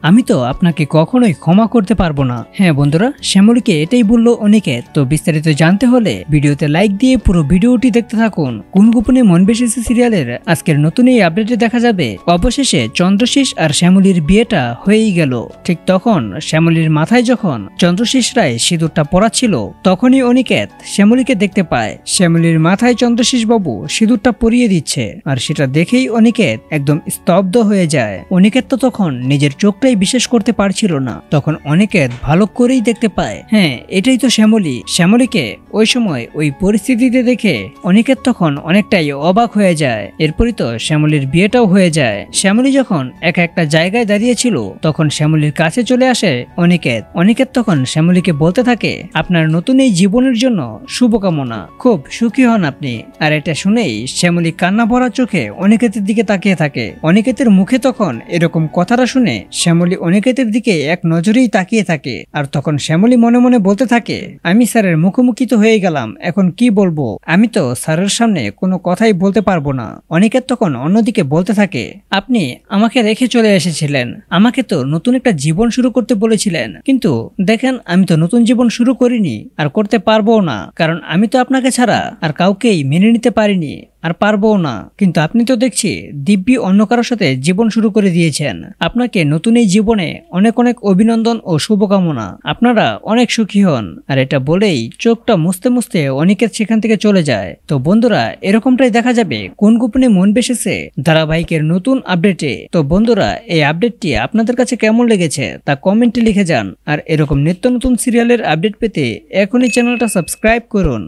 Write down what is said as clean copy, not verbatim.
আমি তো আপনাকে কখনোই ক্ষমা করতে পারবো না। হ্যাঁ বন্ধুরা, শ্যামলীকে এটাই বলল অনিকেত। তো বিস্তারিত জানতে হলে ভিডিওতে লাইক দিয়ে পুরো ভিডিওটি দেখতে থাকুন। কোন গোপনে মন বেশিছে সিরিয়ালের আজকের নতুন এই আপডেটে দেখা যাবে অবশেষে চন্দ্রশীষ আর শ্যামলীর বিয়েটা হয়েই গেল। ঠিক তখন শ্যামলীর মাথায় যখন চন্দ্রশীষ রায় সিঁদুরটা পরাচ্ছিল তখনই অনিকেত শ্যামলীকে দেখতে পায়। শ্যামলীর মাথায় চন্দ্রশীষ বাবু সিঁদুরটা পরিয়ে দিচ্ছে আর সেটা দেখেই অনিকেত একদম স্তব্ধ হয়ে যায়। অনিকেত তো তখন নিজের চোখটাই বিশ্বাস করতে পারছিল না। তখন অনিকেত ভালো করেই দেখতে পায়, হ্যাঁ এটাই তো শ্যামলী। শ্যামলীকে ওই সময় ওই পরিস্থিতিতে দেখে অনিকেত তখন অনেকটাই অবাক হয়ে যায়। এরপরই তো শ্যামলীর বিয়েটাও হয়ে যায়। শ্যামলী যখন একা একটা জায়গায় দাঁড়িয়েছিল তখন শ্যামলীর কাছে চলে আসে অনিকেত। অনিকেত তখন শ্যামলীকে বলতে থাকে, আপনার নতুন এই জীবনের জন্য শুভকামনা, খুব সুখী হন আপনি। আর এটা শুনেই শ্যামলী কান্না ভরা চোখে অনিকেতের দিকে তাকিয়ে থাকে। অনিকেতের মুখে তখন এরকম কথাটা শুনে শ্যামলী অনিকেতের দিকে এক নজরেই তাকিয়ে থাকে। আর তখন শ্যামলী মনে মনে বলতে থাকে, আমি স্যারের মুখোমুখি তো হয়ে গেলাম, এখন কি বলবো? আমি তো স্যারের সামনে কোনো কথাই বলতে পারবো না। অনিকেত তখন অন্যদিকে বলতে থাকে, আপনি আমাকে রেখে চলে এসেছিলেন, আমাকে তো নতুন একটা জীবন শুরু করতে বলেছিলেন, কিন্তু দেখেন আমি তো নতুন জীবন শুরু করিনি আর করতে পারবো না, কারণ আমি তো আপনাকে ছাড়া আর কাউকেই মেনে নিতে পারিনি আর পারবো না। কিন্তু আপনি তো দেখছি দিব্যি অন্য কারোর সাথে জীবন শুরু করে দিয়েছেন। আপনাকে নতুন এই জীবনে অনেক অনেক অভিনন্দন ও শুভকামনা, আপনারা অনেক সুখী হন। আর এটা বলেই চোখটা মুছতে মুছতে অনিকেত সেখান থেকে চলে যায়। তো বন্ধুরা, এরকমটাই দেখা যাবে কোন গোপনে মন বেসেছে ধারাবাহিকের নতুন আপডেটে। তো বন্ধুরা, এই আপডেটটি আপনাদের কাছে কেমন লেগেছে তা কমেন্টে লিখে যান। আর এরকম নিত্য নতুন সিরিয়ালের আপডেট পেতে এখনই চ্যানেলটা সাবস্ক্রাইব করুন।